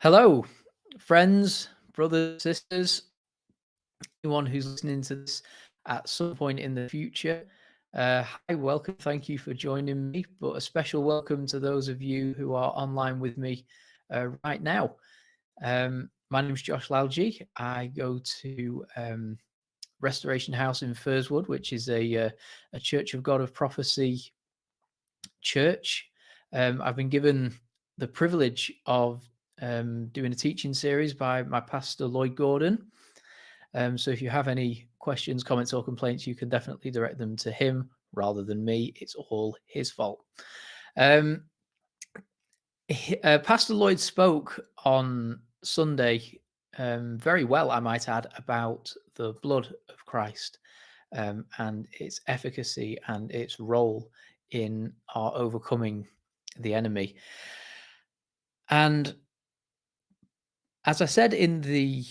Hello, friends, brothers, sisters, anyone who's listening to this at some point in the future. Hi, welcome. Thank you for joining me, but a special welcome to those of you who are online with me right now. My name is Josh Lalji. I go to Restoration House in Firswood, which is a Church of God of Prophecy church. I've been given the privilege of doing a teaching series by my pastor, Lloyd Gordon. So if you have any questions, comments, or complaints, you can definitely direct them to him rather than me. It's all his fault. Pastor Lloyd spoke on Sunday very well, I might add, about the blood of Christ and its efficacy and its role in our overcoming the enemy. And as I said in the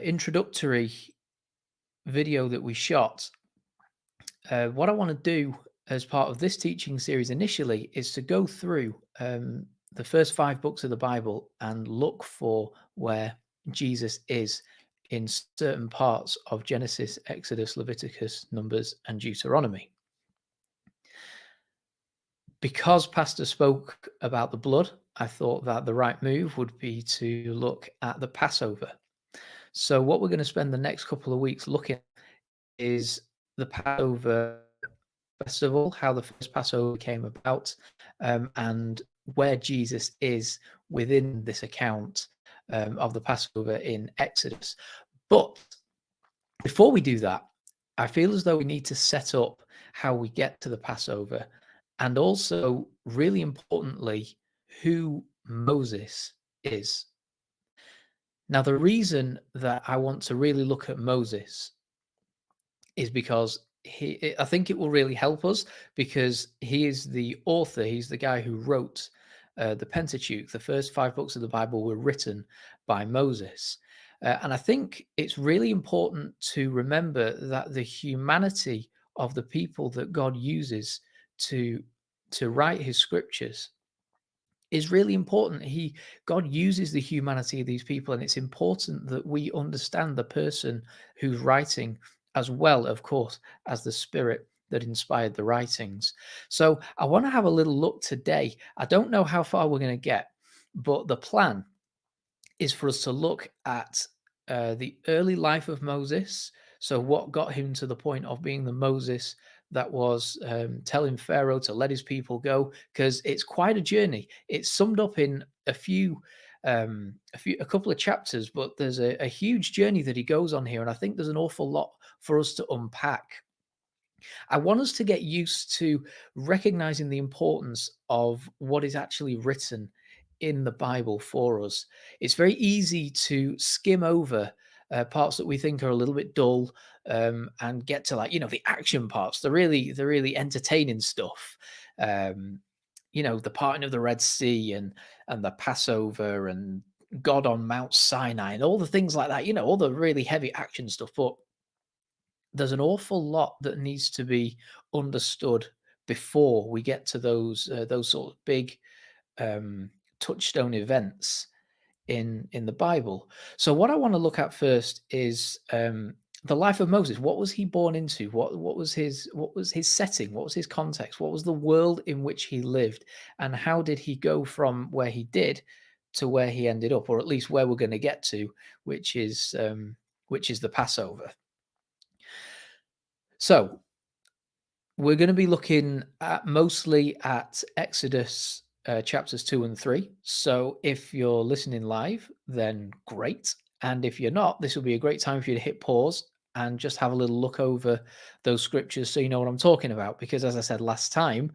introductory video that we shot, what I want to do as part of this teaching series initially is to go through the first 5 books of the Bible and look for where Jesus is in certain parts of Genesis, Exodus, Leviticus, Numbers, and Deuteronomy. Because Pastor spoke about the blood, I thought that the right move would be to look at the Passover. So what we're going to spend the next couple of weeks looking at is the Passover festival, how the first Passover came about, and where Jesus is within this account of the Passover in Exodus. But before we do that, I feel as though we need to set up how we get to the Passover, and also, really importantly, who Moses is. Now, the reason that I want to really look at Moses is because I think it will really help us, because he is the author, he's the guy who wrote the Pentateuch. The first 5 books of the Bible were written by Moses. And I think it's really important to remember that the humanity of the people that God uses to write his scriptures is really important. God uses the humanity of these people, and it's important that we understand the person who's writing, as well, of course, as the spirit that inspired the writings. So I want to have a little look today. I don't know how far we're going to get, but the plan is for us to look at the early life of Moses. So what got him to the point of being the Moses that was telling Pharaoh to let his people go, because it's quite a journey. It's summed up in a couple of chapters, but there's a huge journey that he goes on here, and I think there's an awful lot for us to unpack. I want us to get used to recognizing the importance of what is actually written in the Bible for us. It's very easy to skim over parts that we think are a little bit dull and get to, like, the action parts, the really entertaining stuff. The parting of the Red Sea and the Passover and God on Mount Sinai and all the things like that. All the really heavy action stuff, but there's an awful lot that needs to be understood before we get to those sort of big touchstone events in the Bible. So what I want to look at first is the life of Moses. What was he born into? What was his setting? What was his context? What was the world in which he lived? And how did he go from where he did to where he ended up, or at least where we're going to get to, which is the Passover. So we're going to be looking at mostly at Exodus chapters 2 and 3. So if you're listening live, then great. And if you're not, this will be a great time for you to hit pause and just have a little look over those scriptures so you know what I'm talking about. Because as I said last time,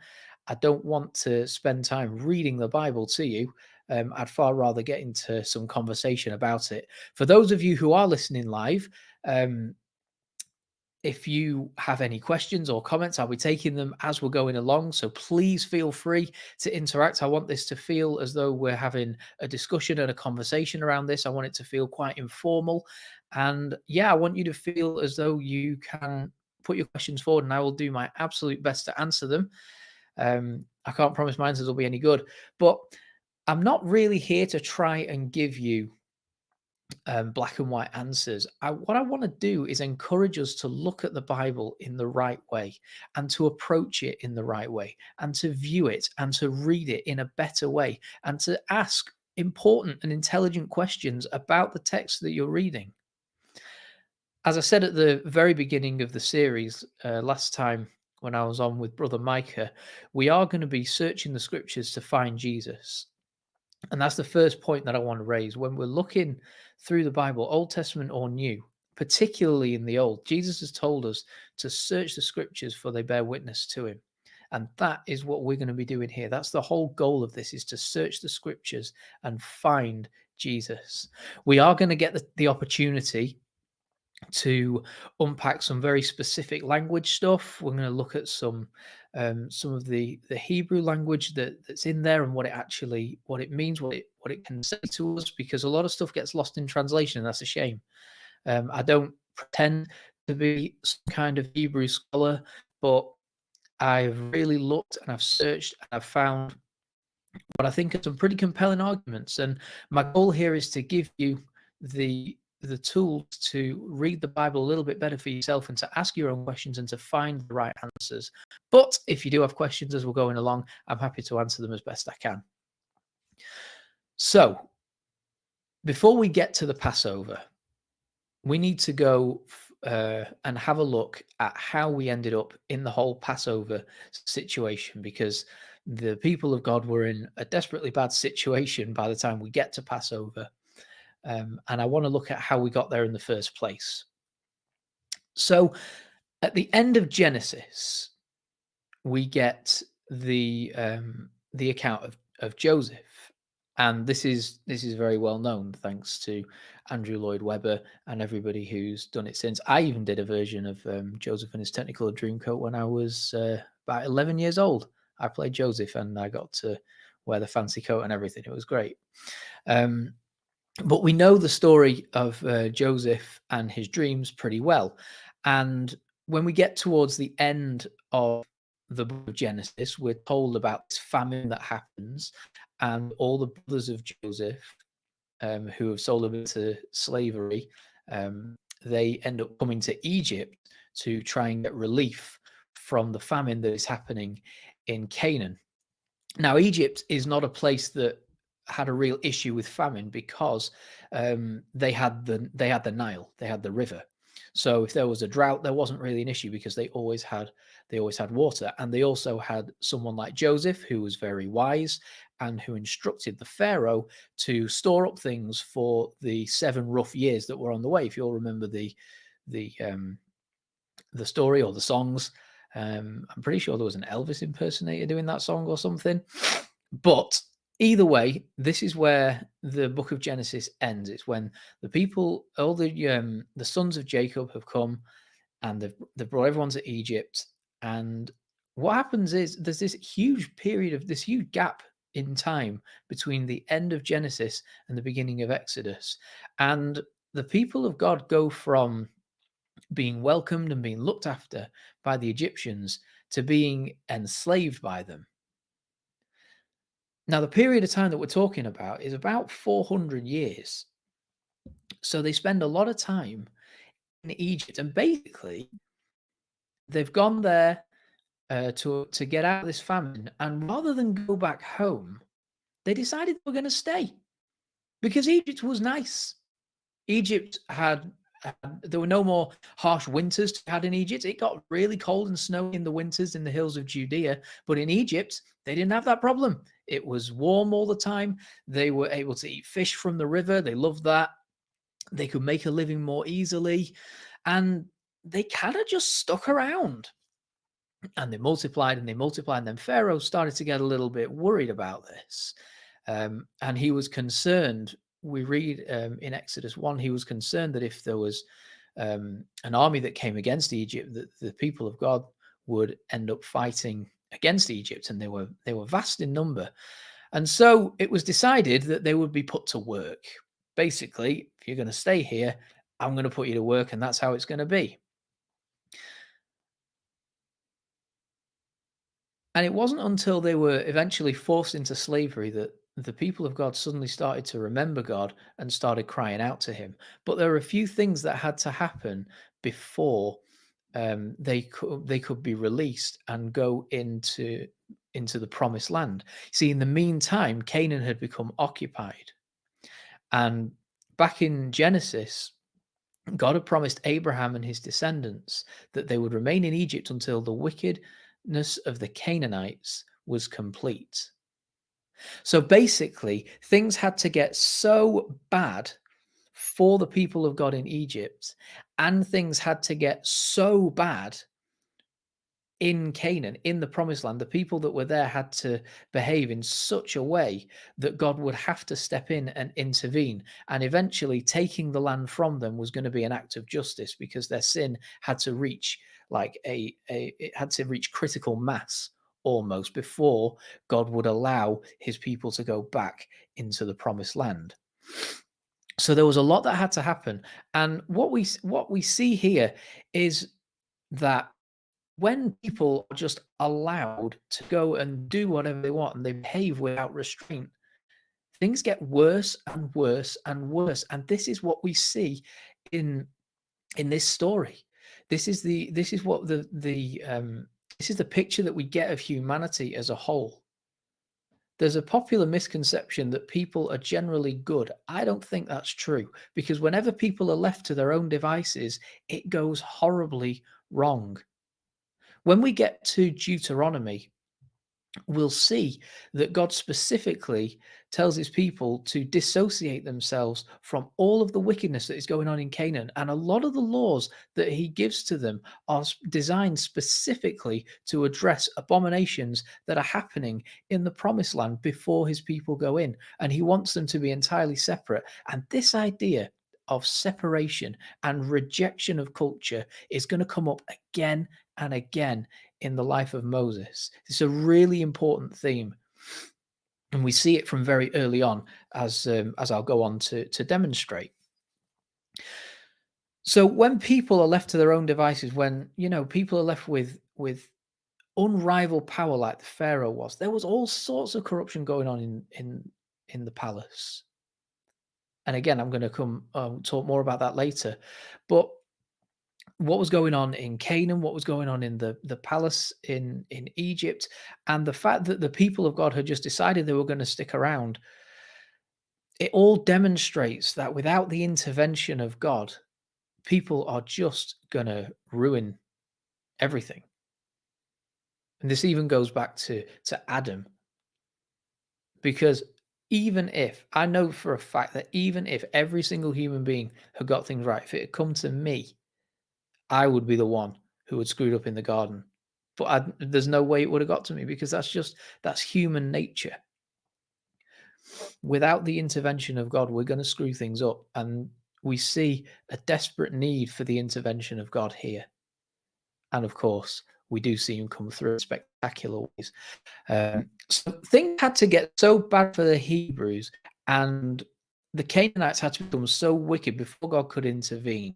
I don't want to spend time reading the Bible to you. I'd far rather get into some conversation about it. For those of you who are listening live, if you have any questions or comments, I'll be taking them as we're going along. So please feel free to interact. I want this to feel as though we're having a discussion and a conversation around this. I want it to feel quite informal. And yeah, I want you to feel as though you can put your questions forward, and I will do my absolute best to answer them. I can't promise my answers will be any good, but I'm not really here to try and give you black and white answers. What I want to do is encourage us to look at the Bible in the right way and to approach it in the right way and to view it and to read it in a better way and to ask important and intelligent questions about the text that you're reading. As I said at the very beginning of the series last time when I was on with Brother Micah, we are going to be searching the scriptures to find Jesus. And that's the first point that I want to raise. When we're looking through the Bible, Old Testament or New, particularly in the Old, Jesus has told us to search the scriptures for they bear witness to him. And that is what we're going to be doing here. That's the whole goal of this, is to search the scriptures and find Jesus. We are going to get the opportunity to unpack some very specific language stuff. We're going to look at some of the Hebrew language that's in there and what it means, what it can say to us, because a lot of stuff gets lost in translation, and that's a shame. I don't pretend to be some kind of Hebrew scholar, but I've really looked and I've searched and I've found what I think are some pretty compelling arguments. And my goal here is to give you the tools to read the Bible a little bit better for yourself and to ask your own questions and to find the right answers. But if you do have questions as we're going along, I'm happy to answer them as best I can. So before we get to the Passover, we need to go and have a look at how we ended up in the whole Passover situation, because the people of God were in a desperately bad situation by the time we get to Passover. And I want to look at how we got there in the first place. So at the end of Genesis, we get the account of Joseph, and this is very well known thanks to Andrew Lloyd Webber and everybody who's done it since. I even did a version of Joseph and his Technicolor Dreamcoat when I was about 11 years old. I played Joseph and I got to wear the fancy coat and everything. It was great. But we know the story of Joseph and his dreams pretty well. And when we get towards the end of the book of Genesis, we're told about this famine that happens, and all the brothers of Joseph who have sold him into slavery, they end up coming to Egypt to try and get relief from the famine that is happening in Canaan. Now, Egypt is not a place that had a real issue with famine because they had the Nile, they had the river. So if there was a drought, there wasn't really an issue because they always had water, and they also had someone like Joseph who was very wise and who instructed the Pharaoh to store up things for the 7 rough years that were on the way. If you'll remember the story or the songs, I'm pretty sure there was an Elvis impersonator doing that song or something. But either way, this is where the book of Genesis ends. It's when the people, all the sons of Jacob have come and they've brought everyone to Egypt. And what happens is there's this huge gap in time between the end of Genesis and the beginning of Exodus. And the people of God go from being welcomed and being looked after by the Egyptians to being enslaved by them. Now, the period of time that we're talking about is about 400 years. So they spend a lot of time in Egypt, and basically they've gone there to get out of this famine. And rather than go back home, they decided they were going to stay because Egypt was nice. Egypt there were no more harsh winters to be had in Egypt. It got really cold and snowy in the winters in the hills of Judea, but in Egypt, they didn't have that problem. It was warm all the time. They were able to eat fish from the river. They loved that. They could make a living more easily, and they kind of just stuck around. And they multiplied and they multiplied. And then Pharaoh started to get a little bit worried about this. And he was concerned. We read in Exodus 1, he was concerned that if there was an army that came against Egypt, that the people of God would end up fighting against Egypt, and they were vast in number. And so it was decided that they would be put to work. Basically, if you're going to stay here, I'm going to put you to work, and that's how it's going to be. And it wasn't until they were eventually forced into slavery that the people of God suddenly started to remember God and started crying out to him. But there were a few things that had to happen before they could be released and go into the promised land. See, in the meantime, Canaan had become occupied. And back in Genesis, God had promised Abraham and his descendants that they would remain in Egypt until the wickedness of the Canaanites was complete. So basically, things had to get so bad for the people of God in Egypt, and things had to get so bad in Canaan, in the promised land. The people that were there had to behave in such a way that God would have to step in and intervene. And eventually, taking the land from them was going to be an act of justice, because their sin had to reach it had to reach critical mass almost before God would allow his people to go back into the promised land. So there was a lot that had to happen. And what we see here is that when people are just allowed to go and do whatever they want and they behave without restraint, things get worse and worse and worse. And this is what we see in this story. This is the picture that we get of humanity as a whole. There's a popular misconception that people are generally good. I don't think that's true, because whenever people are left to their own devices, it goes horribly wrong. When we get to Deuteronomy, we'll see that God specifically tells his people to dissociate themselves from all of the wickedness that is going on in Canaan. And a lot of the laws that he gives to them are designed specifically to address abominations that are happening in the promised land before his people go in. And he wants them to be entirely separate. And this idea of separation and rejection of culture is going to come up again and again in the life of Moses. It's a really important theme, and we see it from very early on, as I'll go on to demonstrate. So when people are left to their own devices, when people are left with unrivaled power like the Pharaoh was, there was all sorts of corruption going on in the palace. And again, I'm going to come talk more about that later. But what was going on in Canaan, what was going on in the palace in Egypt, and the fact that the people of God had just decided they were going to stick around, it all demonstrates that without the intervention of God, people are just going to ruin everything. And this even goes back to Adam, because even if I know for a fact that even if every single human being had got things right, if it had come to me, I would be the one who had screwed up in the garden. But there's no way it would have got to me, because that's human nature. Without the intervention of God, we're going to screw things up. And we see a desperate need for the intervention of God here. And of course, we do see him come through in spectacular ways. So things had to get so bad for the Hebrews, and the Canaanites had to become so wicked before God could intervene.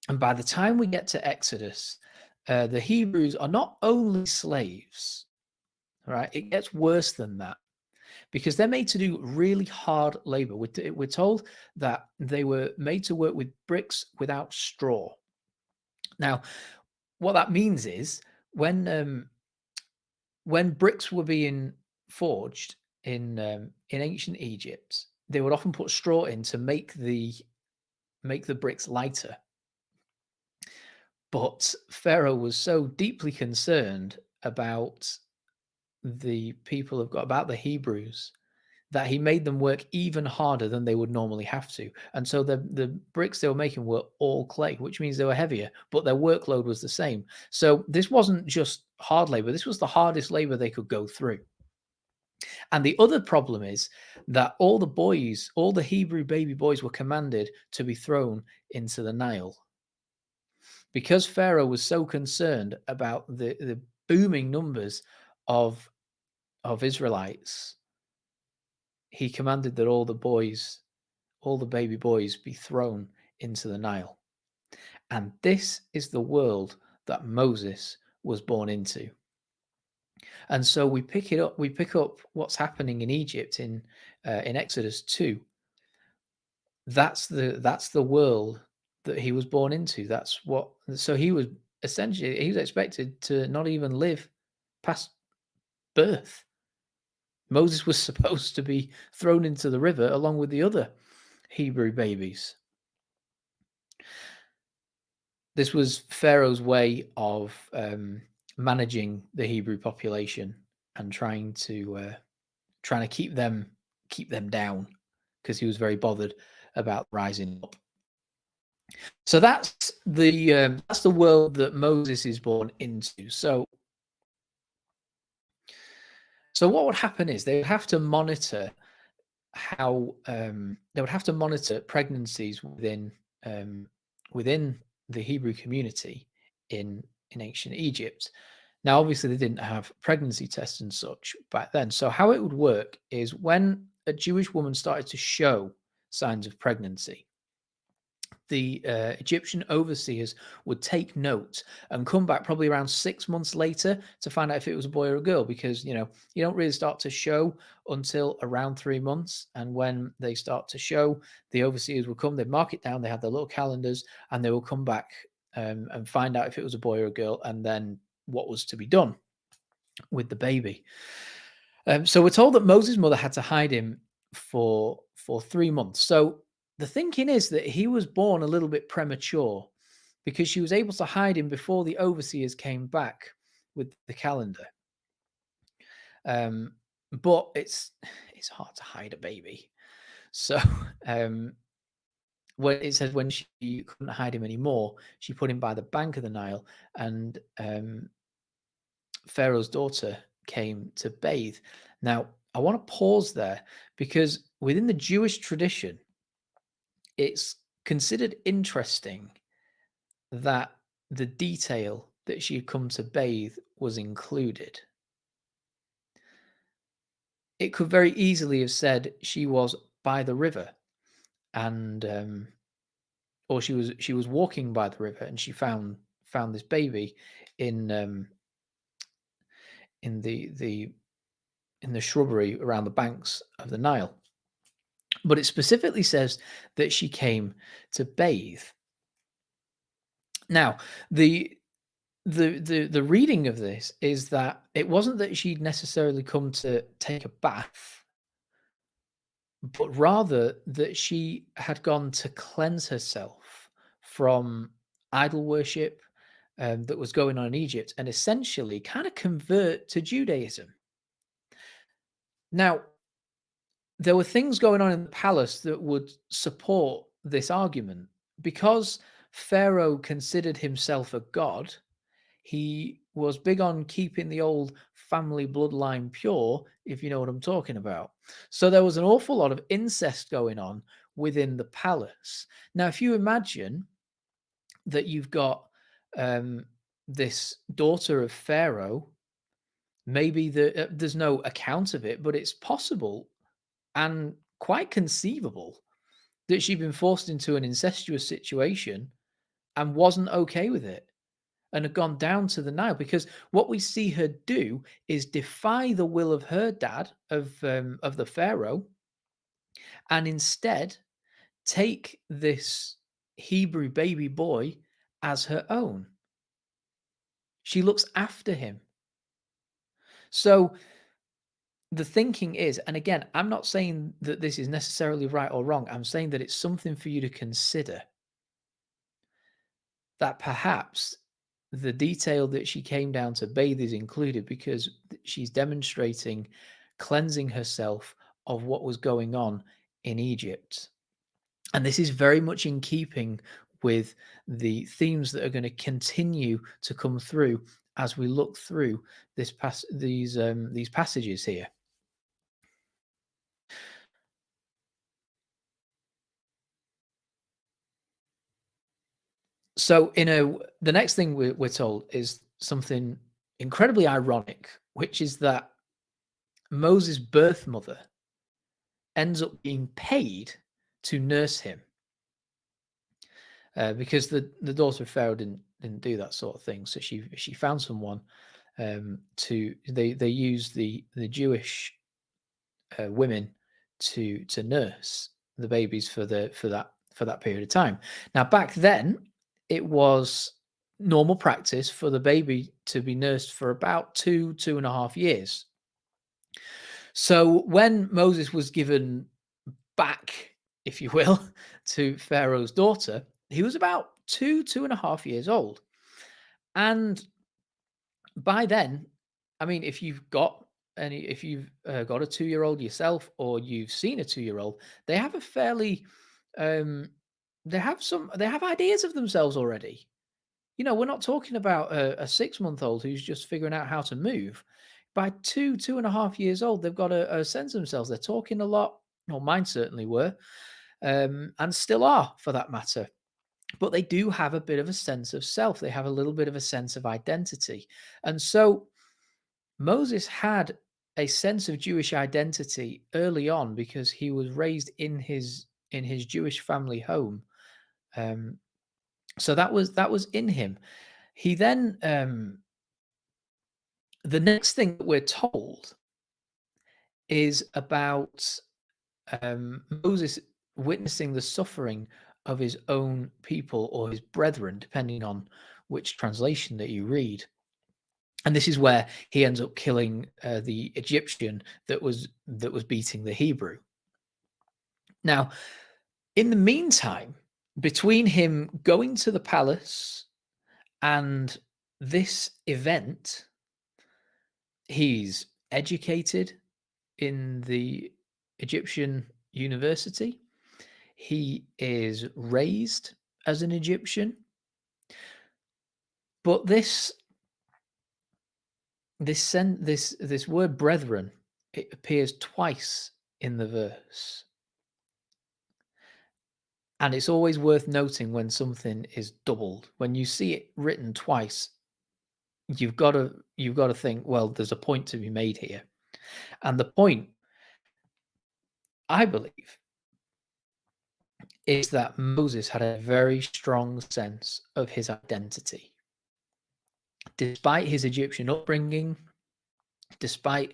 And by the time we get to Exodus, the Hebrews are not only slaves, right? It gets worse than that, because they're made to do really hard labor. We're told that they were made to work with bricks without straw. Now, what that means is when bricks were being forged in ancient Egypt, they would often put straw in to make the bricks lighter. But Pharaoh was so deeply concerned about the people of God, about the Hebrews, that he made them work even harder than they would normally have to. And so the bricks they were making were all clay, which means they were heavier, but their workload was the same. So this wasn't just hard labor, this was the hardest labor they could go through. And the other problem is that all the Hebrew baby boys were commanded to be thrown into the Nile. Because Pharaoh was so concerned about the booming numbers of Israelites, he commanded that all the baby boys, be thrown into the Nile. And this is the world that Moses was born into. And so we pick it up. We pick up what's happening in Egypt in Exodus 2. That's the world that he was born into. That's what. So he was essentially he was expected to not even live past birth. Moses was supposed to be thrown into the river along with the other Hebrew babies. This was Pharaoh's way of managing the Hebrew population and trying to keep them down because he was very bothered about rising up. So that's the world that Moses is born into. So what would happen is they would have to monitor pregnancies um, within the Hebrew community in ancient Egypt. Now, obviously, they didn't have pregnancy tests and such back then. So how it would work is when a Jewish woman started to show signs of pregnancy, the Egyptian overseers would take note and come back probably around 6 months later to find out if it was a boy or a girl, because you don't really start to show until around 3 months. And when they start to show, the overseers would come, they'd mark it down, they had their little calendars, and they will come back and find out if it was a boy or a girl, and then what was to be done with the baby. So we're told that Moses' mother had to hide him for 3 months. So the thinking is that he was born a little bit premature because she was able to hide him before the overseers came back with the calendar. But it's hard to hide a baby. So when it says when she couldn't hide him anymore, she put him by the bank of the Nile, and Pharaoh's daughter came to bathe. Now, I want to pause there because within the Jewish tradition, it's considered interesting that the detail that she had come to bathe was included. It could very easily have said she was by the river, and or she was walking by the river and she found this baby in in the in the shrubbery around the banks of the Nile. But it specifically says that she came to bathe. Now, the reading of this is that it wasn't that she'd necessarily come to take a bath, but rather that she had gone to cleanse herself from idol worship that was going on in Egypt, and essentially kind of convert to Judaism. Now, there were things going on in the palace that would support this argument. Because Pharaoh considered himself a god, he was big on keeping the old family bloodline pure, if you know what I'm talking about. So there was an awful lot of incest going on within the palace. Now, if you imagine that you've got this daughter of Pharaoh, maybe there's no account of it, but it's possible and quite conceivable that she'd been forced into an incestuous situation and wasn't okay with it and had gone down to the Nile. Because what we see her do is defy the will of her dad, of the Pharaoh, and instead take this Hebrew baby boy as her own. She looks after him. So the thinking is, and again, I'm not saying that this is necessarily right or wrong. I'm saying that it's something for you to consider, that perhaps the detail that she came down to bathe is included because she's demonstrating cleansing herself of what was going on in Egypt. And this is very much in keeping with the themes that are going to continue to come through as we look through these passages here. So, the next thing we're told is something incredibly ironic, which is that Moses' birth mother ends up being paid to nurse him, because the daughter of Pharaoh didn't do that sort of thing. So she found someone They use the Jewish women to nurse the babies for that period of time. Now back then, it was normal practice for the baby to be nursed for about 2.5 years. So when Moses was given back, if you will, to Pharaoh's daughter, he was about 2.5 years old. And by then, I mean, if you've got if you've got a 2-year-old yourself, or you've seen a 2-year-old, they have a fairly, um, they have ideas of themselves already. You know, we're not talking about a 6-month-old who's just figuring out how to move. By 2.5 years old, they've got a sense of themselves. They're talking a lot. Well, mine certainly were, and still are for that matter. But they do have a bit of a sense of self. They have a little bit of a sense of identity. And so Moses had a sense of Jewish identity early on because he was raised in his Jewish family home. Um, so that was in him. He then the next thing that we're told is about Moses witnessing the suffering of his own people or his brethren, depending on which translation that you read. And this is where he ends up killing the Egyptian that was beating the Hebrew. Now, in the meantime, between him going to the palace and this event, he's educated in the Egyptian university. He is raised as an Egyptian. But this word brethren, it appears twice in the verse. And it's always worth noting when something is doubled. When you see it written twice, you've got to think, well, there's a point to be made here. And the point, I believe, is that Moses had a very strong sense of his identity. Despite his Egyptian upbringing, despite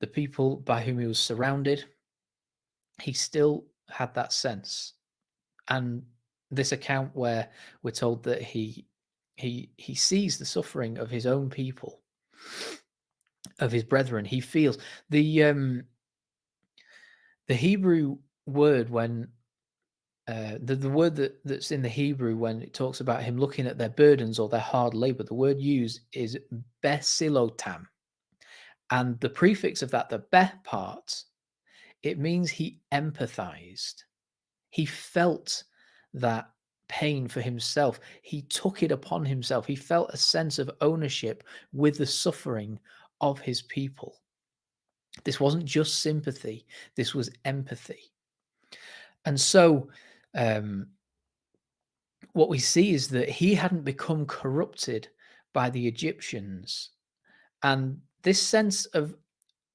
the people by whom he was surrounded, he still had that sense. And this account where we're told that he sees the suffering of his own people, of his brethren, he feels the Hebrew word when the word that's in the Hebrew when it talks about him looking at their burdens or their hard labor, the word used is besilotam. And the prefix of that, the be part, it means he empathized. He felt that pain for himself. He took it upon himself. He felt a sense of ownership with the suffering of his people. This wasn't just sympathy, this was empathy. And so what we see is that he hadn't become corrupted by the Egyptians. And this sense of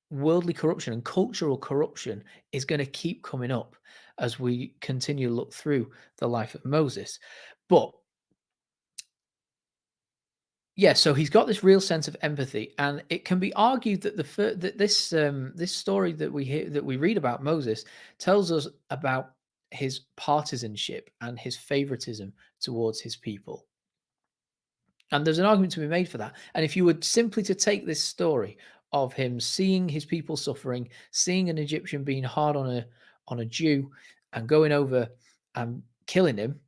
worldly corruption and cultural corruption is going to keep coming up as we continue to look through the life of Moses. But yeah, so he's got this real sense of empathy, and it can be argued that this story that we read about Moses tells us about his partisanship and his favoritism towards his people. And there's an argument to be made for that. And if you were simply to take this story of him seeing his people suffering, seeing an Egyptian being hard on a Jew and going over and killing him,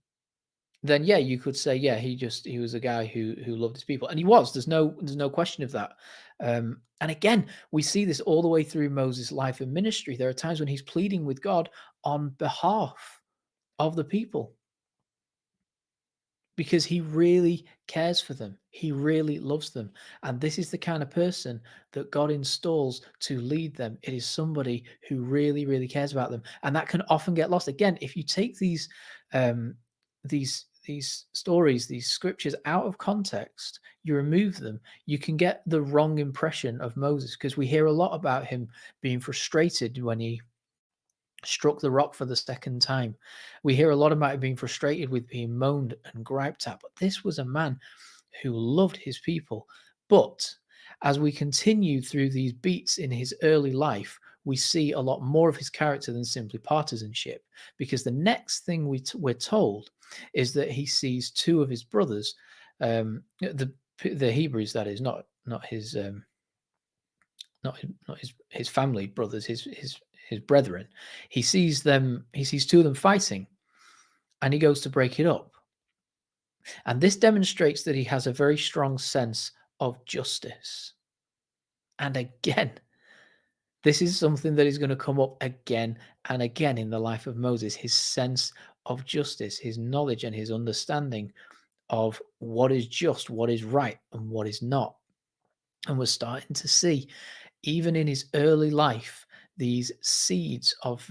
then yeah, you could say, yeah, he was a guy who loved his people. And he was. There's no question of that. And again, we see this all the way through Moses' life and ministry. There are times when he's pleading with God on behalf of the people, because he really cares for them. He really loves them. And this is the kind of person that God installs to lead them. It is somebody who really, really cares about them. And that can often get lost. Again, if you take these stories, these scriptures out of context, you remove them, you can get the wrong impression of Moses, because we hear a lot about him being frustrated when he struck the rock for the second time. We hear a lot about him being frustrated with being moaned and griped at, but this was a man who loved his people. But As we continue through these beats in his early life, we see a lot more of his character than simply partisanship, because the next thing we're told is that he sees two of his brothers, the Hebrews, that is, not his not his family brothers, his brethren. He sees them. He sees two of them fighting, and he goes to break it up. And this demonstrates that he has a very strong sense of justice. And again, this is something that is going to come up again and again in the life of Moses, his sense of justice, his knowledge and his understanding of what is just, what is right, and what is not. And we're starting to see, even in his early life, these seeds of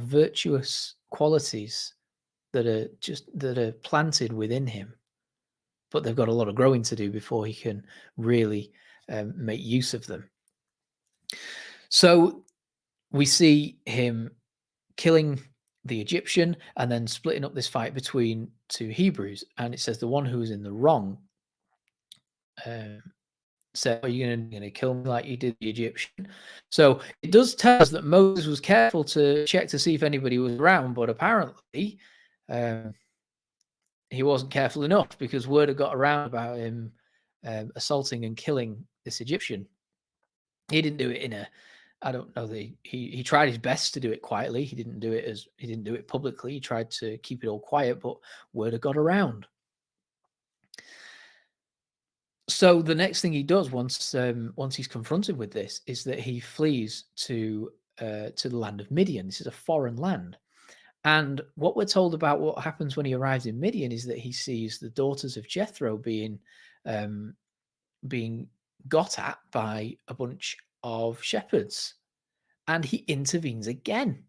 virtuous qualities that are planted within him, but they've got a lot of growing to do before he can really make use of them. So we see him killing the Egyptian and then splitting up this fight between two Hebrews. And it says the one who was in the wrong said, "Are you going to kill me like you did the Egyptian?" So it does tell us that Moses was careful to check to see if anybody was around, but apparently he wasn't careful enough, because word had got around about him assaulting and killing this Egyptian. He didn't do it in a, I don't know, he tried his best to do it quietly. He didn't do it publicly. He tried to keep it all quiet, but word had got around. So the next thing he does once he's confronted with this is that he flees to the land of Midian. This is a foreign land. And what we're told about what happens when he arrives in Midian is that he sees the daughters of Jethro being got at by a bunch of shepherds, and he intervenes again.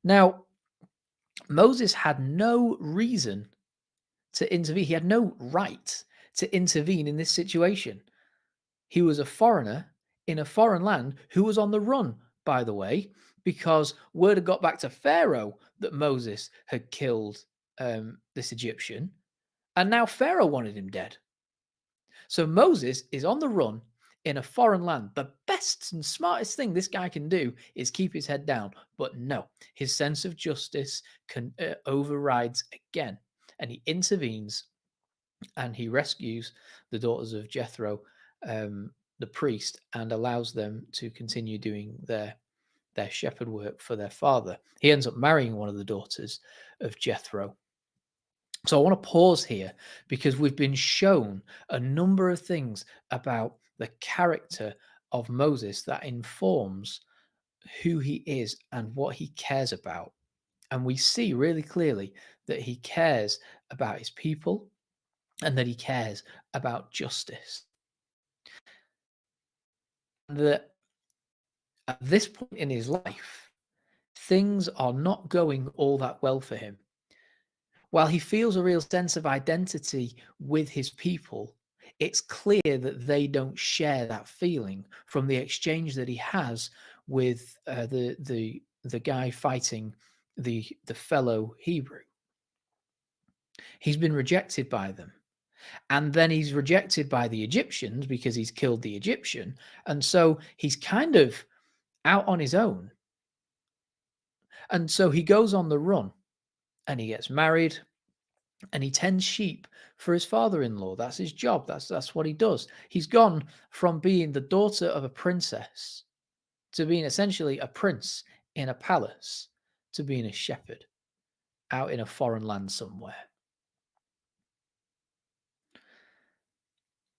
Now, Moses had no reason to intervene. He had no right to intervene in this situation. He was a foreigner in a foreign land who was on the run, by the way, because word had got back to Pharaoh that Moses had killed this Egyptian, and now Pharaoh wanted him dead. So Moses is on the run in a foreign land. The best and smartest thing this guy can do is keep his head down. But no, his sense of justice overrides again, and he intervenes and he rescues the daughters of Jethro, the priest, and allows them to continue doing their shepherd work for their father. He ends up marrying one of the daughters of Jethro. So I want to pause here, because we've been shown a number of things about the character of Moses that informs who he is and what he cares about. And we see really clearly that he cares about his people and that he cares about justice. That at this point in his life, things are not going all that well for him. While he feels a real sense of identity with his people, it's clear that they don't share that feeling from the exchange that he has with the guy fighting the fellow Hebrew. He's been rejected by them. And then he's rejected by the Egyptians because he's killed the Egyptian. And so he's kind of out on his own. And so he goes on the run and he gets married and he tends sheep for his father-in-law. That's his job. That's what he does. He's gone from being the daughter of a princess to being essentially a prince in a palace to being a shepherd out in a foreign land somewhere.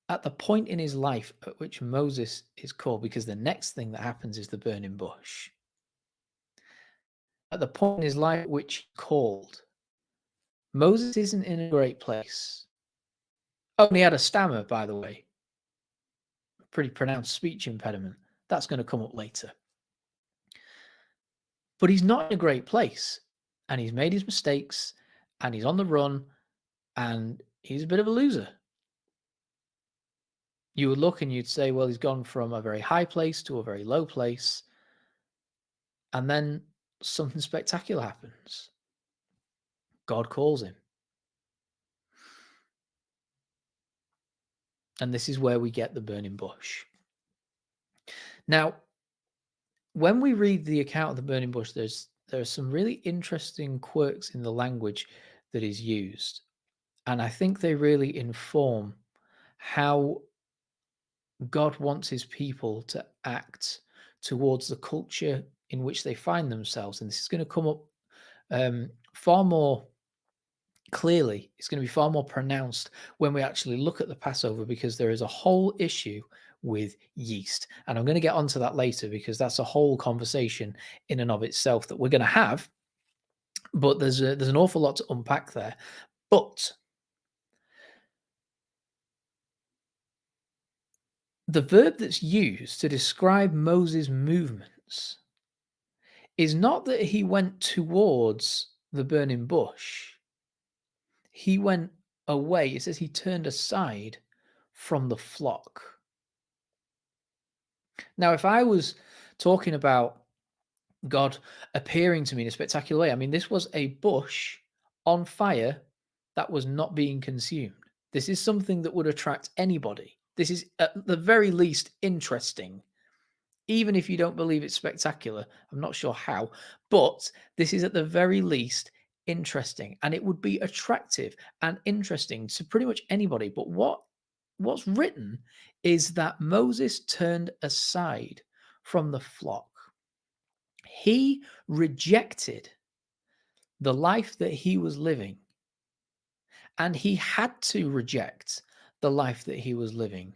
At the point in his life at which Moses is called, because the next thing that happens is the burning bush. At the point in his life at which he's called, Moses isn't in a great place. Oh, and he had a stammer, by the way. Pretty pronounced speech impediment. That's going to come up later. But he's not in a great place. And he's made his mistakes. And he's on the run. And he's a bit of a loser. You would look and you'd say, well, he's gone from a very high place to a very low place. And then something spectacular happens. God calls him. And this is where we get the burning bush. Now, when we read the account of the burning bush, there are some really interesting quirks in the language that is used. And I think they really inform how God wants his people to act towards the culture in which they find themselves. And this is going to come up far more clearly. It's going to be far more pronounced when we actually look at the Passover, because there is a whole issue with yeast. And I'm going to get onto that later, because that's a whole conversation in and of itself that we're going to have. But there's an awful lot to unpack there. But the verb that's used to describe Moses' movements is not that he went towards the burning bush. He went away. It says he turned aside from the flock. Now, if I was talking about God appearing to me in a spectacular way, I mean, this was a bush on fire that was not being consumed. This is something that would attract anybody. This is at the very least interesting. Even if you don't believe it's spectacular, I'm not sure how, but this is at the very least interesting, and it would be attractive and interesting to pretty much anybody. But what's written is that Moses turned aside from the flock. He rejected the life that he was living, and he had to reject the life that he was living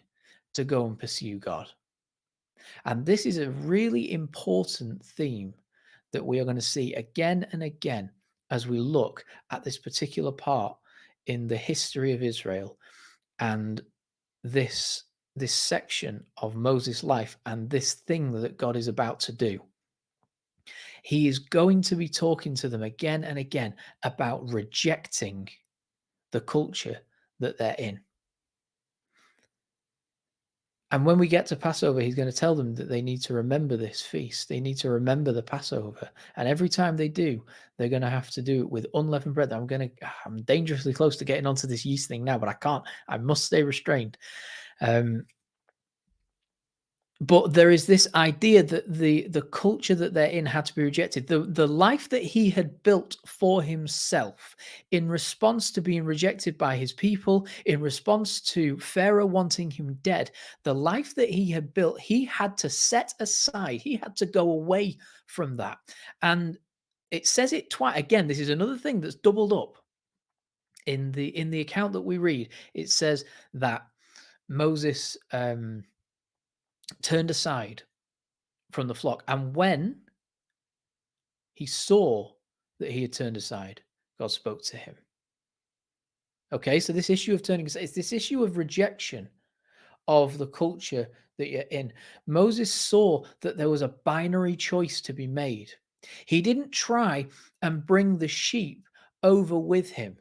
to go and pursue God. And this is a really important theme that we are going to see again and again as we look at this particular part in the history of Israel and this section of Moses' life and this thing that God is about to do. He is going to be talking to them again and again about rejecting the culture that they're in. And when we get to Passover, he's going to tell them that they need to remember this feast. They need to remember the Passover. And every time they do, they're going to have to do it with unleavened bread. I'm dangerously close to getting onto this yeast thing now, but I can't. I must stay restrained. But there is this idea that the culture that they're in had to be rejected. The life that he had built for himself in response to being rejected by his people, in response to Pharaoh wanting him dead, the life that he had built, he had to set aside. He had to go away from that. And it says it twice. Again, this is another thing that's doubled up in the account that we read. It says that Moses turned aside from the flock. And when he saw that he had turned aside, God spoke to him. Okay, so this issue of turning aside is this issue of rejection of the culture that you're in. Moses saw that there was a binary choice to be made. He didn't try and bring the sheep over with him.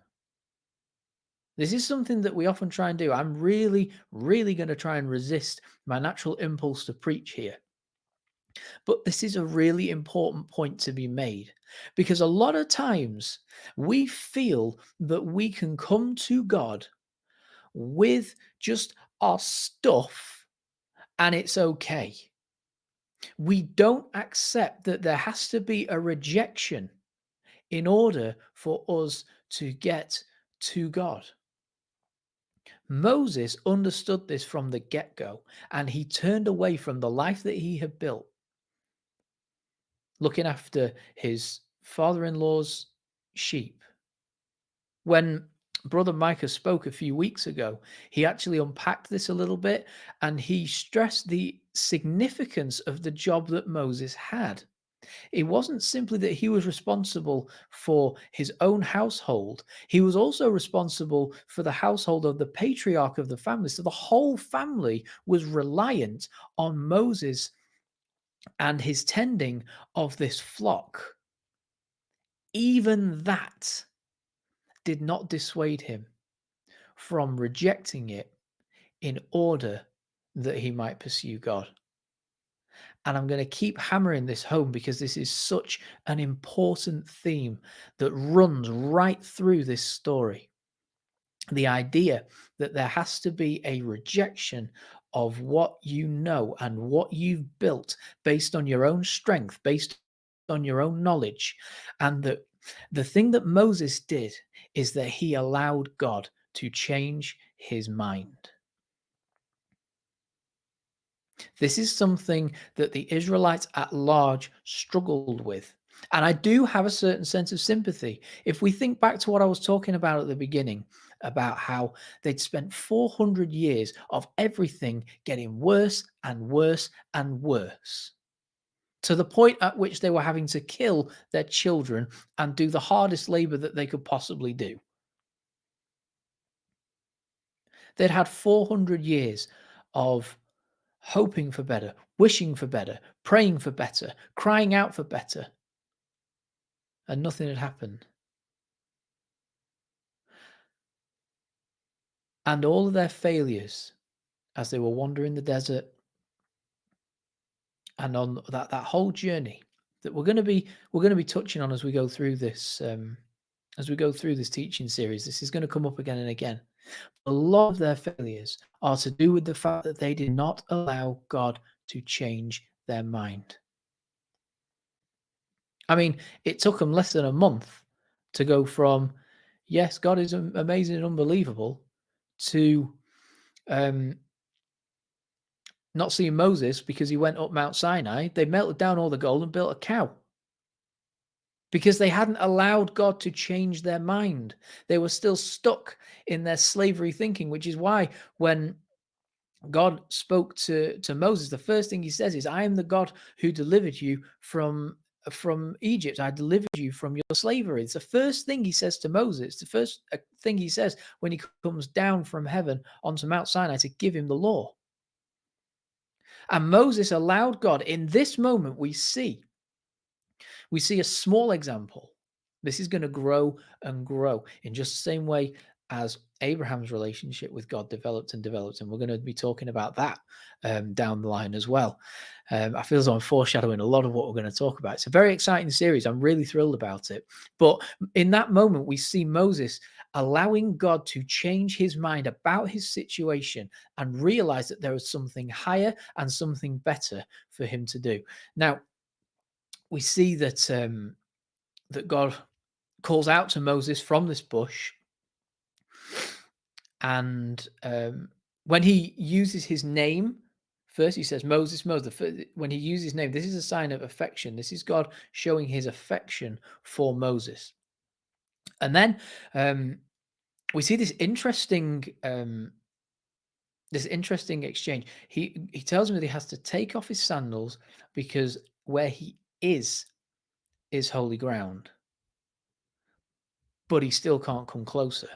This is something that we often try and do. I'm really, really going to try and resist my natural impulse to preach here. But this is a really important point to be made, because a lot of times we feel that we can come to God with just our stuff and it's okay. We don't accept that there has to be a rejection in order for us to get to God. Moses understood this from the get-go, and he turned away from the life that he had built, looking after his father-in-law's sheep. When Brother Micah spoke a few weeks ago, he actually unpacked this a little bit, and he stressed the significance of the job that Moses had. It wasn't simply that he was responsible for his own household. He was also responsible for the household of the patriarch of the family. So the whole family was reliant on Moses and his tending of this flock. Even that did not dissuade him from rejecting it in order that he might pursue God. And I'm going to keep hammering this home because this is such an important theme that runs right through this story. the idea that there has to be a rejection of what you know and what you've built based on your own strength, based on your own knowledge. And that the thing that Moses did is that he allowed God to change his mind. This is something that the Israelites at large struggled with. And I do have a certain sense of sympathy. If we think back to what I was talking about at the beginning, about how they'd spent 400 years of everything getting worse and worse and worse, to the point at which they were having to kill their children and do the hardest labor that they could possibly do. They'd had 400 years of hoping for better, wishing for better, praying for better, crying out for better, and nothing had happened. And all of their failures as they were wandering the desert and on that whole journey that we're going to be touching on as we go through this teaching series. This is going to come up again and again. A lot of their failures are to do with the fact that they did not allow God to change their mind. I mean, it took them less than a month to go from, yes, God is amazing and unbelievable, to not seeing Moses because he went up Mount Sinai. They melted down all the gold and built a cow because they hadn't allowed God to change their mind. They were still stuck in their slavery thinking, which is why when God spoke to Moses, the first thing he says is, I am the God who delivered you from Egypt. I delivered you from your slavery. It's the first thing he says to Moses. The first thing he says when he comes down from heaven onto Mount Sinai to give him the law. And Moses allowed God. In this moment, we see a small example. This is going to grow and grow in just the same way as Abraham's relationship with God developed and developed. And we're going to be talking about that down the line as well. I feel as though I'm foreshadowing a lot of what we're going to talk about. It's a very exciting series. I'm really thrilled about it. But in that moment, we see Moses allowing God to change his mind about his situation and realize that there is something higher and something better for him to do. Now, we see that that God calls out to Moses from this bush, and when he uses his name, first he says, Moses, Moses. When he uses his name, this is a sign of affection. This is God showing his affection for Moses. And then we see this interesting exchange. He tells him that he has to take off his sandals because where he is holy ground, but he still can't come closer.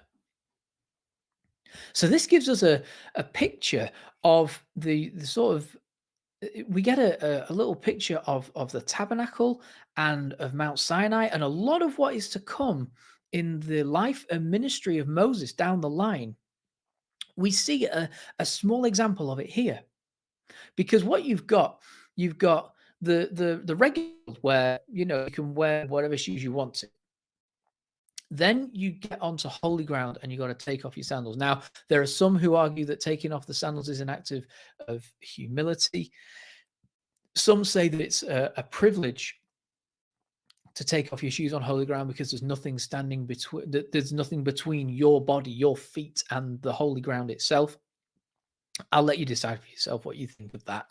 So this gives us a picture of the sort of, we get a little picture of the tabernacle and of Mount Sinai and a lot of what is to come in the life and ministry of Moses down the line. We see a small example of it here, because what you've got the regular where you can wear whatever shoes you want to. Then you get onto holy ground and you got to take off your sandals. Now, there are some who argue that taking off the sandals is an act of humility. Some say that it's a privilege to take off your shoes on holy ground because there's nothing standing between, there's nothing between your body, your feet, and the holy ground itself. I'll let you decide for yourself what you think of that.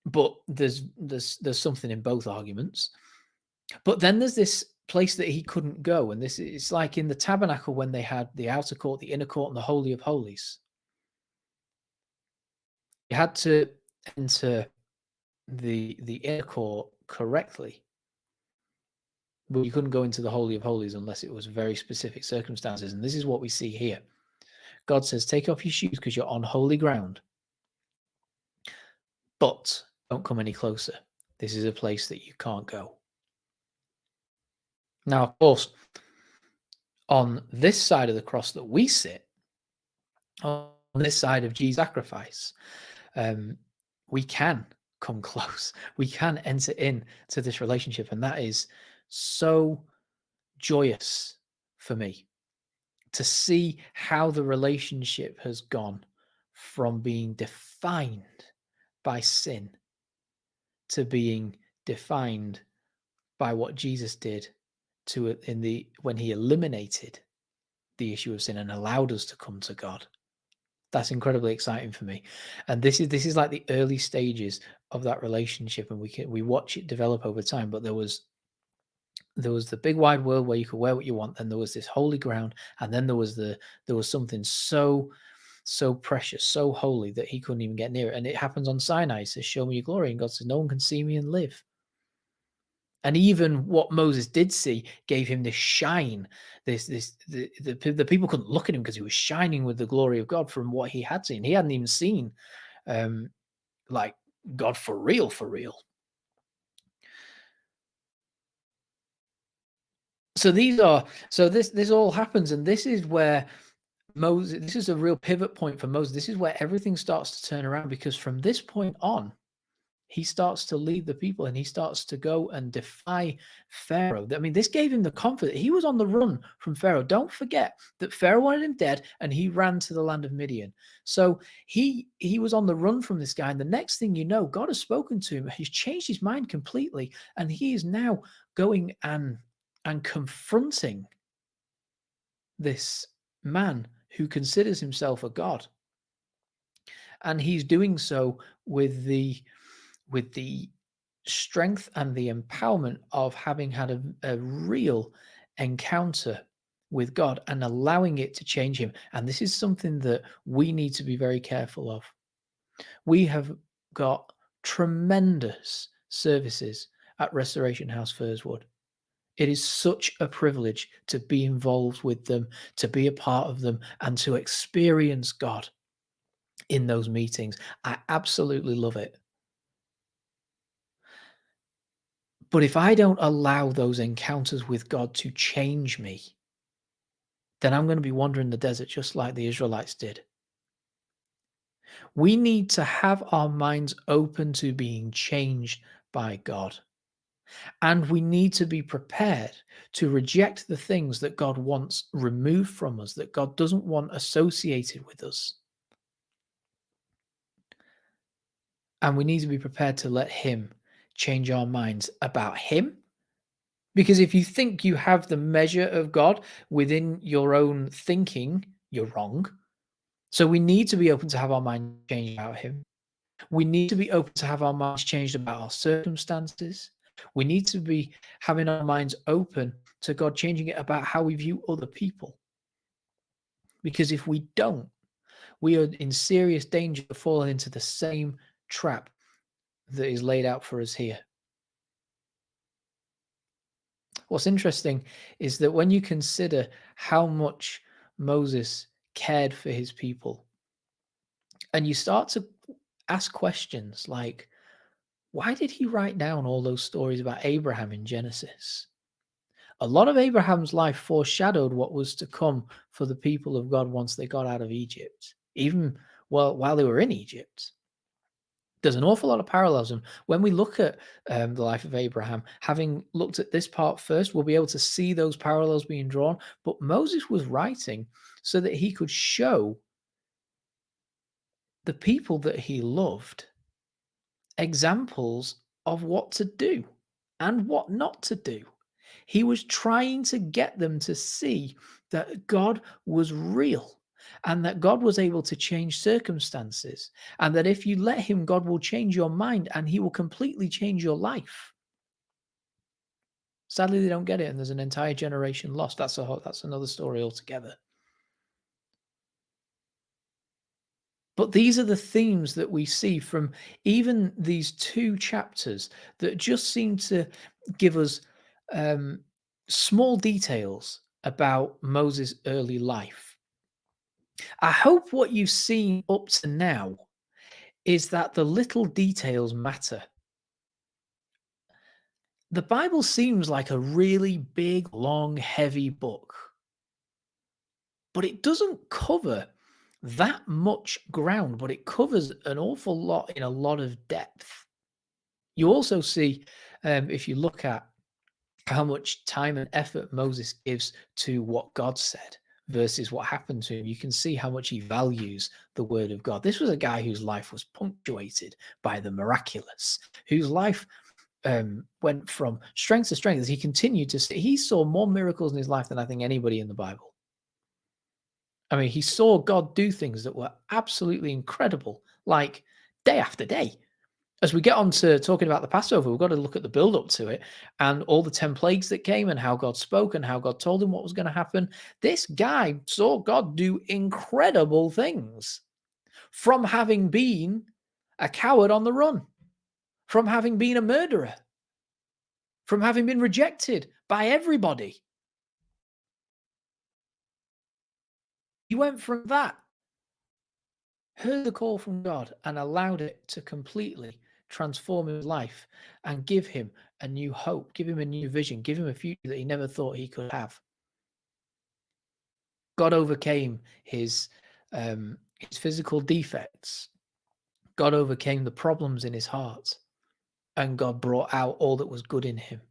But there's something in both arguments. But then there's this place that he couldn't go, and this is like in the tabernacle when they had the outer court, the inner court, and the holy of holies. You had to enter the inner court correctly, but you couldn't go into the holy of holies unless it was very specific circumstances. And this is what we see here. God says, take off your shoes because you're on holy ground, but don't come any closer. This is a place that you can't go. Now, of course, on this side of the cross that we sit, on this side of Jesus' sacrifice, we can come close. We can enter into this relationship, and that is so joyous for me to see how the relationship has gone from being defined by sin to being defined by what Jesus did to in the when he eliminated the issue of sin and allowed us to come to God. That's incredibly exciting for me. And this is like the early stages of that relationship, and we watch it develop over time. But there was the big wide world where you could wear what you want, and there was this holy ground, and then there was something so precious, so holy that he couldn't even get near it. And it happens on Sinai. He says, "Show me your glory," and God says, "No one can see me and live." And even what Moses did see gave him this shine. The people couldn't look at him because he was shining with the glory of God from what he had seen. He hadn't even seen um, like God for real, for real. So this all happens, and this is where Moses. This is a real pivot point for Moses. This is where everything starts to turn around, because from this point on, he starts to lead the people, and he starts to go and defy Pharaoh. I mean, this gave him the confidence. He was on the run from Pharaoh. Don't forget that Pharaoh wanted him dead, and he ran to the land of Midian. So he was on the run from this guy, and the next thing you know, God has spoken to him. He's changed his mind completely, and he is now going and confronting this man who considers himself a god, and he's doing so with the strength and the empowerment of having had a real encounter with God and allowing it to change him. And this is something that we need to be very careful of. We have got tremendous services at Restoration House Firswood. It is such a privilege to be involved with them, to be a part of them, and to experience God in those meetings. I absolutely love it. But if I don't allow those encounters with God to change me, then I'm going to be wandering the desert just like the Israelites did. We need to have our minds open to being changed by God. And we need to be prepared to reject the things that God wants removed from us, that God doesn't want associated with us. And we need to be prepared to let Him change our minds about Him. Because if you think you have the measure of God within your own thinking, you're wrong. So we need to be open to have our mind changed about Him. We need to be open to have our minds changed about our circumstances. We need to be having our minds open to God changing it about how we view other people. Because if we don't, we are in serious danger of falling into the same trap that is laid out for us here. What's interesting is that when you consider how much Moses cared for his people, and you start to ask questions like, why did he write down all those stories about Abraham in Genesis? A lot of Abraham's life foreshadowed what was to come for the people of God once they got out of Egypt, even while they were in Egypt. There's an awful lot of parallels. And when we look at the life of Abraham, having looked at this part first, we'll be able to see those parallels being drawn. But Moses was writing so that he could show the people that he loved examples of what to do and what not to do. He was trying to get them to see that God was real and that God was able to change circumstances, and that if you let Him, God will change your mind and He will completely change your life. Sadly, they don't get it, and there's an entire generation lost. That's another story altogether. But these are the themes that we see from even these two chapters that just seem to give us small details about Moses' early life. I hope what you've seen up to now is that the little details matter. The Bible seems like a really big, long, heavy book, but it doesn't cover that much ground, but it covers an awful lot in a lot of depth. You also see, if you look at how much time and effort Moses gives to what God said versus what happened to him, you can see how much he values the word of God. This was a guy whose life was punctuated by the miraculous, whose life went from strength to strength as he continued to see. He saw more miracles in his life than I think anybody in the Bible. I mean, he saw God do things that were absolutely incredible, like day after day. As we get on to talking about the Passover, we've got to look at the build up to it and all the 10 plagues that came and how God spoke and how God told him what was going to happen. This guy saw God do incredible things from having been a coward on the run, from having been a murderer, from having been rejected by everybody. He went from that, heard the call from God, and allowed it to completely transform his life and give him a new hope, give him a new vision, give him a future that he never thought he could have. God overcame his physical defects. God overcame the problems in his heart, and God brought out all that was good in him.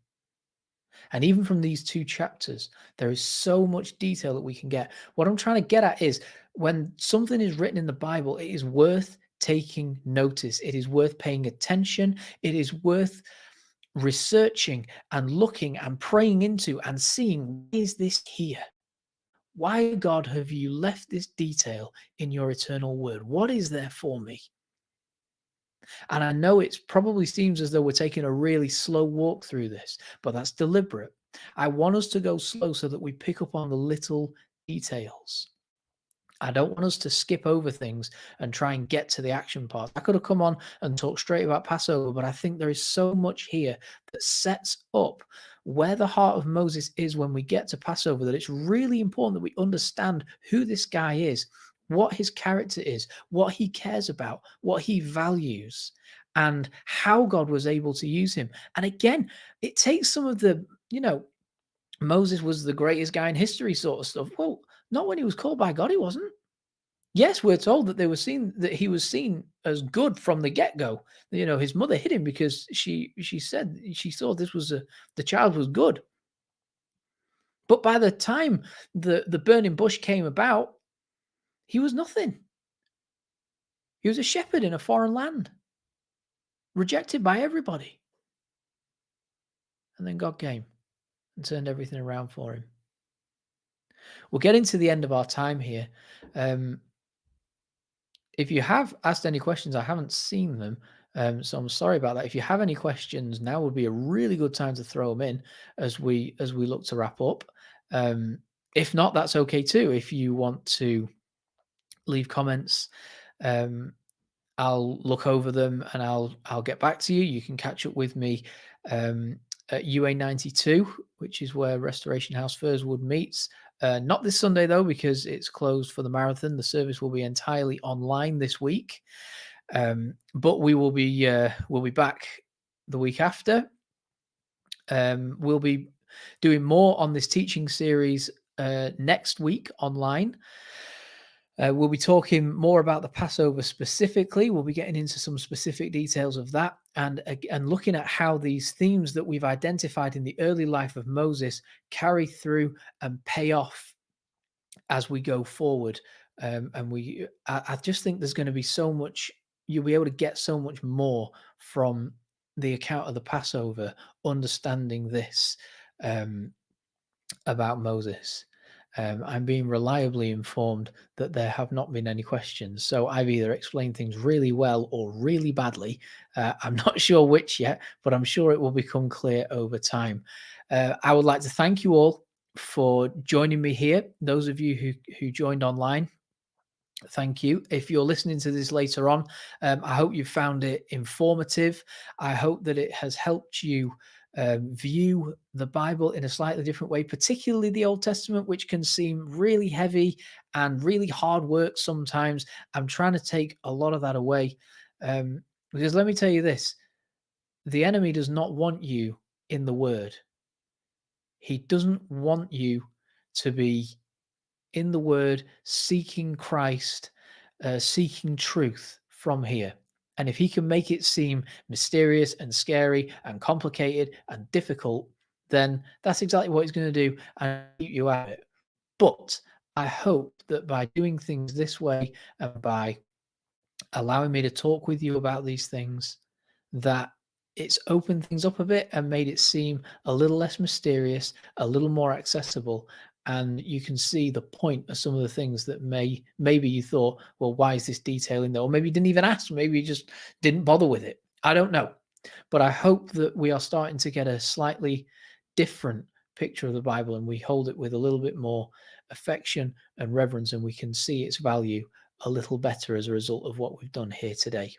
And even from these 2 chapters, there is so much detail that we can get. What I'm trying to get at is when something is written in the Bible, it is worth taking notice. It is worth paying attention. It is worth researching and looking and praying into and seeing, is this here? Why, God, have you left this detail in your eternal word? What is there for me? And I know it probably seems as though we're taking a really slow walk through this, but that's deliberate. I want us to go slow so that we pick up on the little details. I don't want us to skip over things and try and get to the action part. I could have come on and talked straight about Passover, but I think there is so much here that sets up where the heart of Moses is when we get to Passover that it's really important that we understand who this guy is, what his character is, what he cares about, what he values, and how God was able to use him. And again, it takes some of the, Moses was the greatest guy in history sort of stuff. Well, not when he was called by God, he wasn't. Yes, we're told that he was seen as good from the get-go. His mother hid him because she said she thought the child was good. But by the time the burning bush came about, he was nothing. He was a shepherd in a foreign land, rejected by everybody. And then God came and turned everything around for him. We're getting to the end of our time here. If you have asked any questions, I haven't seen them, so I'm sorry about that. If you have any questions, now would be a really good time to throw them in as we look to wrap up. If not, that's okay too. If you want to leave comments, I'll look over them and I'll get back to you. You can catch up with me at UA92, which is where Restoration House Firswood meets. Not this Sunday though, because it's closed for the marathon. The service will be entirely online this week, but we'll be back the week after. We'll be doing more on this teaching series next week online. We'll be talking more about the Passover specifically. We'll be getting into some specific details of that and looking at how these themes that we've identified in the early life of Moses carry through and pay off as we go forward. I just think there's going to be so much, you'll be able to get so much more from the account of the Passover, understanding this about Moses. I'm being reliably informed that there have not been any questions. So I've either explained things really well or really badly. I'm not sure which yet, but I'm sure it will become clear over time. I would like to thank you all for joining me here. Those of you who joined online, thank you. If you're listening to this later on, I hope you found it informative. I hope that it has helped you view the Bible in a slightly different way, particularly the Old Testament, which can seem really heavy and really hard work sometimes. I'm trying to take a lot of that away because let me tell you this, the enemy does not want you in the Word. He doesn't want you to be in the Word, seeking Christ, seeking truth from here. And if he can make it seem mysterious and scary and complicated and difficult, then that's exactly what he's going to do and keep you out of it. But I hope that by doing things this way and by allowing me to talk with you about these things, that it's opened things up a bit and made it seem a little less mysterious, a little more accessible. And you can see the point of some of the things that maybe you thought, well, why is this detail in there? Or maybe you didn't even ask, maybe you just didn't bother with it. I don't know. But I hope that we are starting to get a slightly different picture of the Bible, and we hold it with a little bit more affection and reverence, and we can see its value a little better as a result of what we've done here today.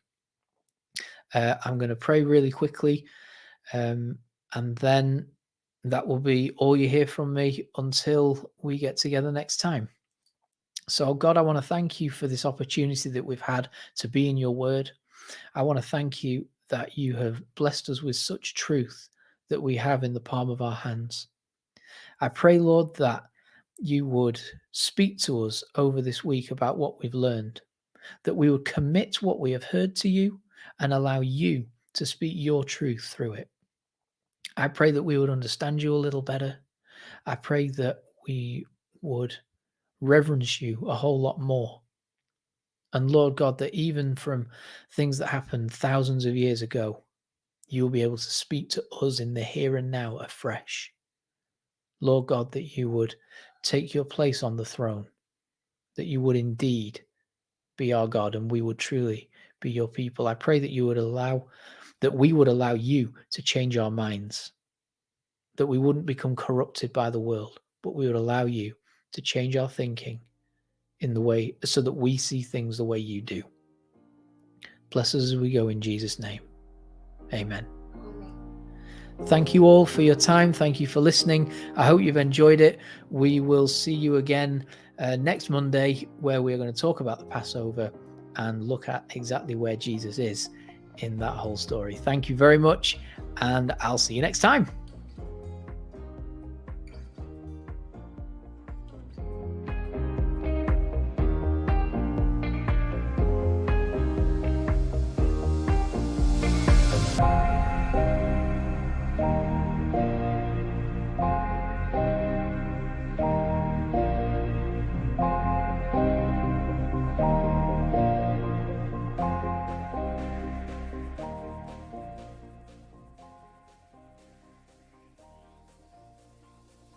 I'm going to pray really quickly, and then that will be all you hear from me until we get together next time. So, God, I want to thank you for this opportunity that we've had to be in your word. I want to thank you that you have blessed us with such truth that we have in the palm of our hands. I pray, Lord, that you would speak to us over this week about what we've learned, that we would commit what we have heard to you and allow you to speak your truth through it. I pray that we would understand you a little better. I pray that we would reverence you a whole lot more. And Lord God, that even from things that happened thousands of years ago, you'll be able to speak to us in the here and now afresh. Lord God, that you would take your place on the throne, that you would indeed be our God and we would truly be your people. I pray that we would allow you to change our minds, that we wouldn't become corrupted by the world, but we would allow you to change our thinking in the way so that we see things the way you do. Bless us as we go in Jesus' name. Amen. Thank you all for your time. Thank you for listening. I hope you've enjoyed it. We will see you again next Monday, where we're going to talk about the Passover and look at exactly where Jesus is in that whole story. Thank you very much, and I'll see you next time.